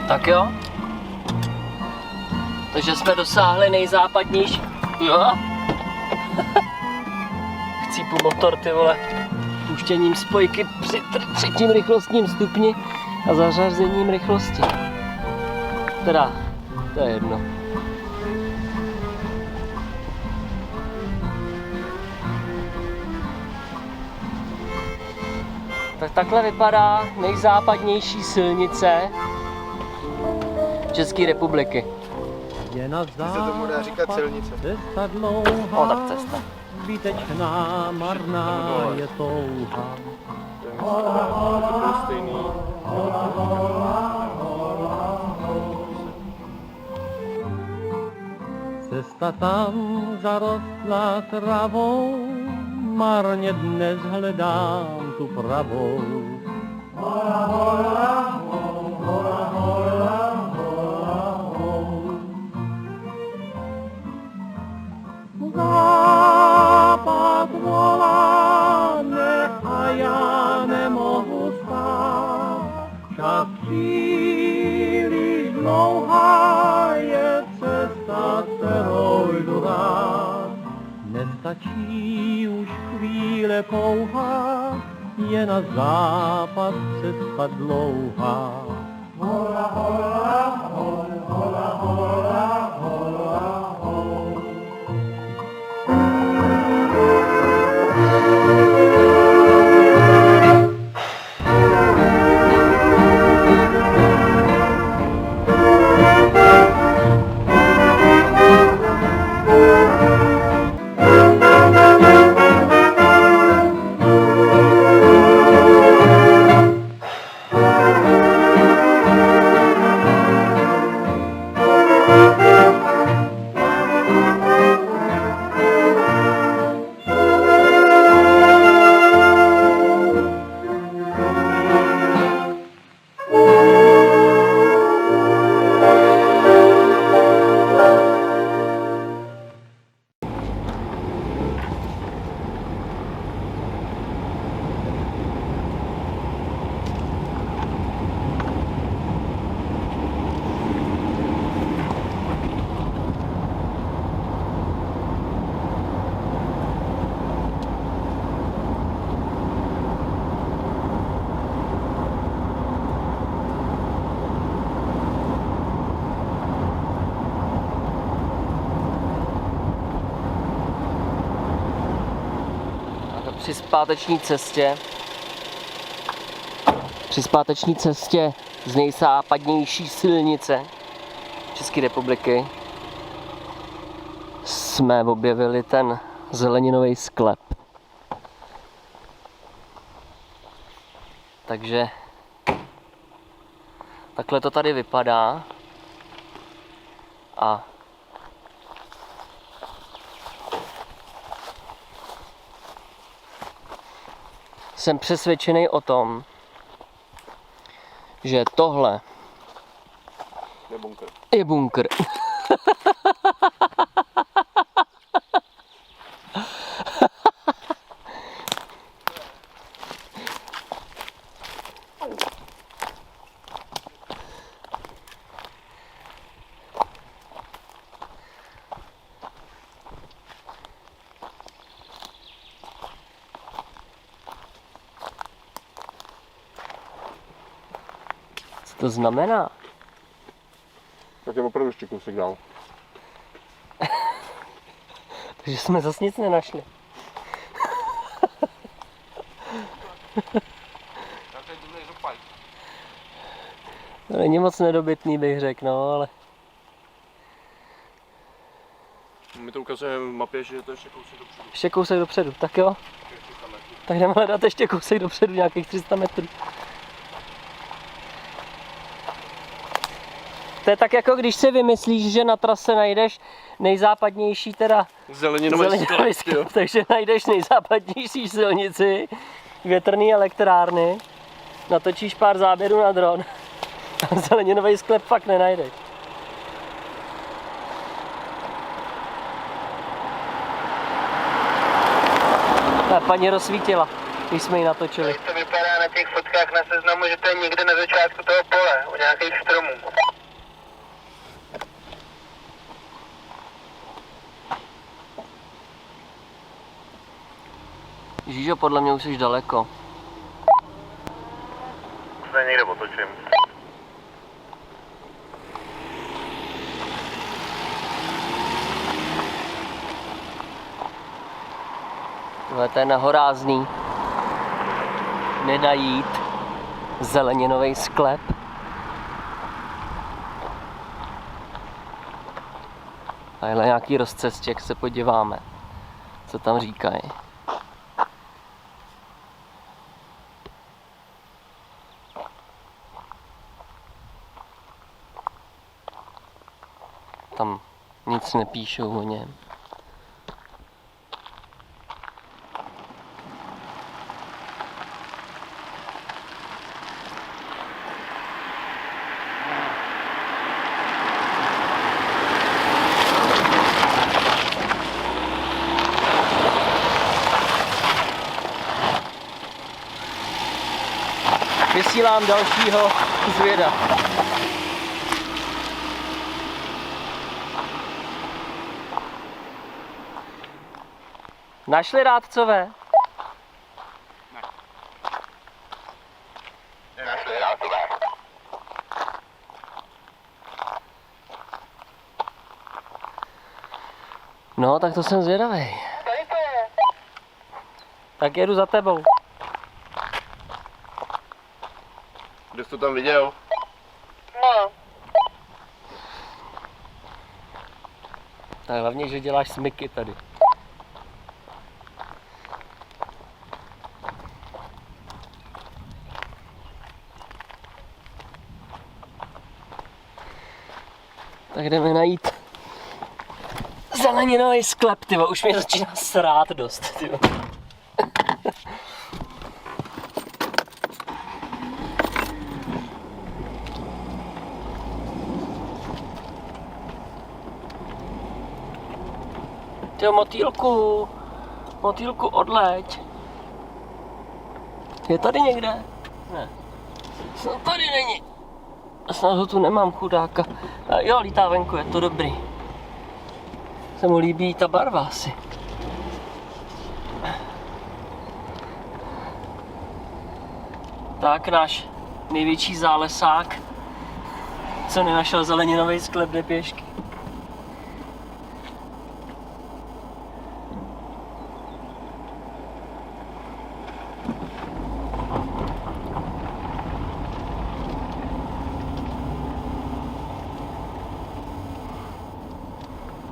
Tak jo. Takže jsme dosáhli nejzápadnější. Jo. Chcípu motor, ty vole. Puštěním spojky při třetím rychlostním stupni a zařazením rychlosti. Teda, to je jedno. Tak takhle vypadá nejzápadnější silnice České republiky. Je na Se tomu dá říkat silnice. Cesta dlouhá, O, tak cesta. zbytečná, marná je touha. Cesta tam zarostlá travou, marně dnes hledám tu pravou. Hola, hola, hola, hola, hola, hola. Západ volá mě a já nemohu spát. Však příliš dlouhá je cesta, kterou jdu rád. Nestačí už chvíle pouhá, je na západ cesta dlouhá. Hola, hola, hola, hola, hola, hola, hola. Při zpáteční cestě z nejzápadnější silnice České republiky jsme objevili ten zeleninový sklep. Takže takhle to tady vypadá a jsem přesvědčený o tom, že tohle je bunkr. Co to znamená? Tak je opravdu ještě kousek dál. Takže jsme zase nic nenašli. To není moc nedobytný, bych řekl, no, ale... Mi to ukazuje v mapě, že je to ještě kousek dopředu. Ještě kousek dopředu, tak jo? Tak jdeme hledat ještě kousek dopředu, nějakých 300 metrů. To je tak jako když si vymyslíš, že na trase najdeš nejzápadnější teda Zeleninový sklep, takže najdeš nejzápadnější silnici, větrný elektrárny, natočíš pár záběrů na dron a zeleninový sklep fakt nenajdeš. Ta paní rozsvítila. když jsme ji natočili. To vypadá na těch fotkách na seznamu, že to je někde na začátku toho pole, u nějakých stromů. Žížo, podle mě už jsi daleko. Se někde otočím. Tohle to je nehorázný. Nenajít zeleninový sklep. Tadyhle nějaký rozcestěk, se podíváme, co tam říkají. Tam nic nepíšou o něm. Vysílám dalšího zvěda. Našli rádcové? Nenašli rádcové. No, tak to jsem zvědavý. Tady to je. Tak jedu za tebou. Kde jsi to tam viděl? No. Tak hlavně, že děláš smyky tady. Tak jdeme najít zeleninový sklep, tyvo. Už mě začíná srát dost, tyvo. Tyjo, motýlku odleď. Je tady někde? Ne. Snad tady není. Snad ho tu nemám, chudáka. Jo, lítá venku, je to dobrý. Se mu líbí ta barva asi. Tak náš největší zálesák, co nenašel zeleninový sklep, jde pěšky.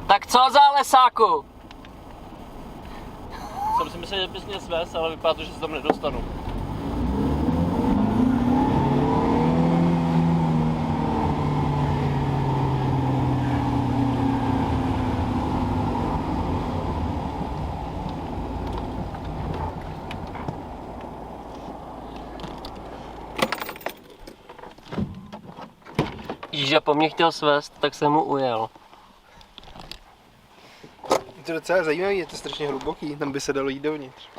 Tak co zálesáku? Jsem si myslel, že bys mě svést, ale vypadá to, že se tam nedostanu. Žíža po mně chtěl svést, tak jsem mu ujel. Je to docela zajímavý, je to strašně hluboký, tam by se dalo jít dovnitř.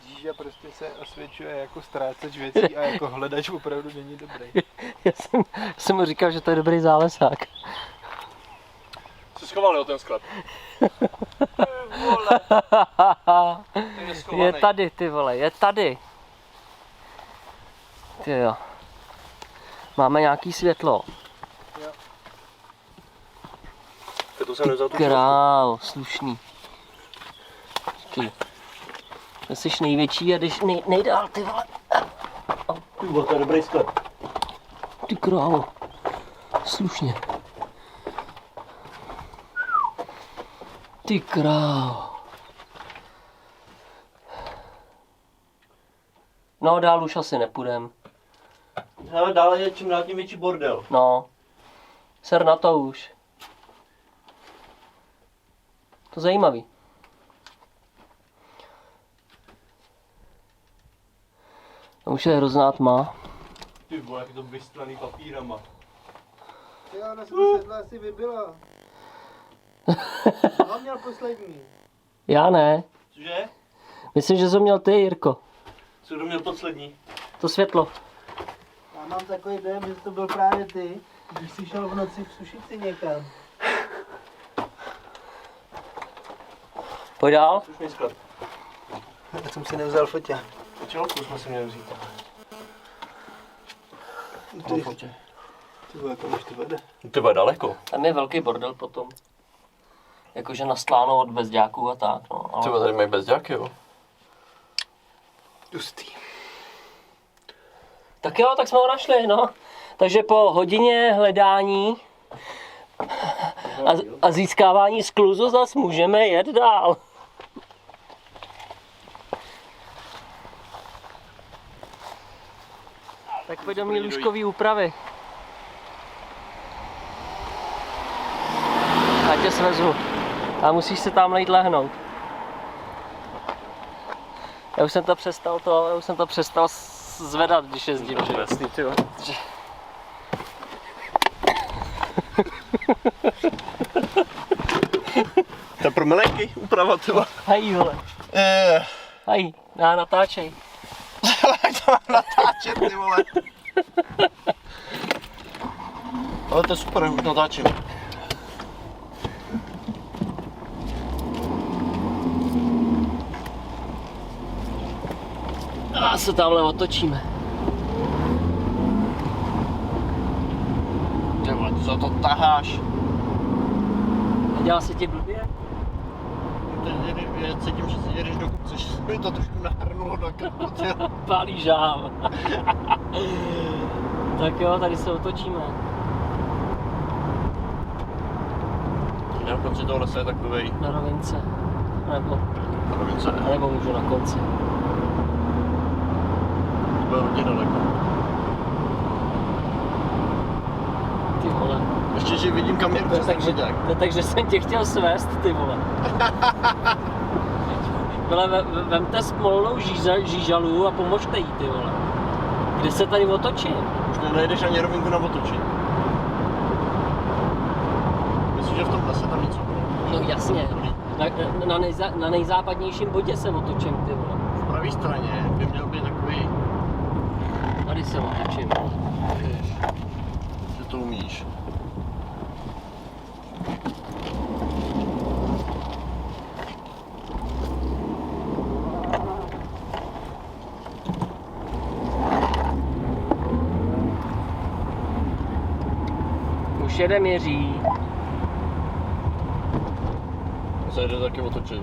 Žíža prostě se osvědčuje jako ztráceč věcí a jako hledač opravdu není dobrý. Já jsem mu říkal, že to je dobrý zálesák. Jsi schoval, ten sklep. Vole. Je tady, ty vole, je tady. Ty jo. Máme nějaký světlo. To jsem nevzal tu Král, slušný. Ty. Ty jsi největší a jdeš nejdál, ty vole. Ty vole, to je dobrý sklep. Ty králo. Slušně. Ty král. No, dál už asi nepůjdem. Hele, dále je čím dál tím větší bordel. No. Ser na to už. To zajímavý. A už je hrozná tma. Ty vole, jak je to vystlaný papírama. Jo, ona se to sedla asi vybila. On měl poslední. Já ne. Cože? Myslím, že jsi měl ty, Jirko. Co kdo měl poslední? To světlo. Já mám takový dojem, že to byl právě ty, když jsi šel v noci v sušici někam. Pojď dál. Už mi sklep. Já jsem si nevzal foťák. Čelku jsme si měli vzít. Ty vole, kam už to vede? Ty bude daleko. Tam je velký bordel potom. Jakože nastláno od bezďáků a tak, no. Ale... Ty tady mají bezďáky, jo. Hustý. Tak jo, tak jsme ho našli, no. Takže po hodině hledání a získávání skluzu zase můžeme jet dál. Tak pojď do mý lůžkový úpravy. Já tě svezu. A musíš se tam jít lehnout. Já už jsem to přestal zvedat, když jezdím. Jasný, ty jo. To je pro milenky úprava, ty vole. Hej, vole. Hej, natáčej. To mám natáčet, ty vole. Ale to je super, už natáčím. A se tamhle otočíme. Ty vole, ty za to taháš. Nedělá se ti blbě? Já cítím, že si jedeš do kupce, že se mi to trošku nahrnulo do krku, ty jo. Pálí žáv. Tak jo, tady se otočíme. Na konci toho lesa je takovej. Na rovince. Nebo Province. můžu na konci. To bude hodně daleko. Ty vole. Ještě, že vidím kam je přes ten vodák. Takže jsem tě chtěl svést, ty vole. Vele, vemte smolnou žížalu a pomožte jí, ty vole. Kde se tady otočím? Už nenajdeš ani rovinku na otočení. Myslím, že v tom lese tam něco bude. No jasně. Na nejzápadnějším bodě se otočím, ty vole. V pravé straně by měl být takový, Tady se otočím. že to umíš. Už jede měří. Se jde taky otočit.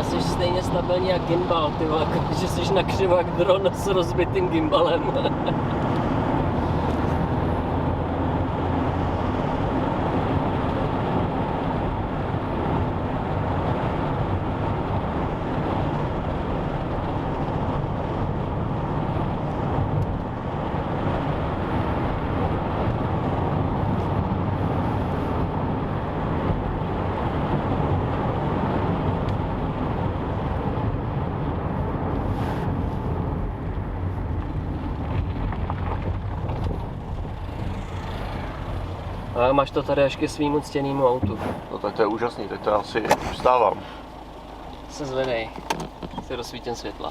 Jsi stejně stabilní jak gimbal, ty vole, jako, že jsi na křivo jak dron s rozbitým gimbalem. A máš to tady až ke svýmu ctěnému autu. No tak to je úžasný, teď to asi vstávám. Se zvedej, si rozsvítím světla.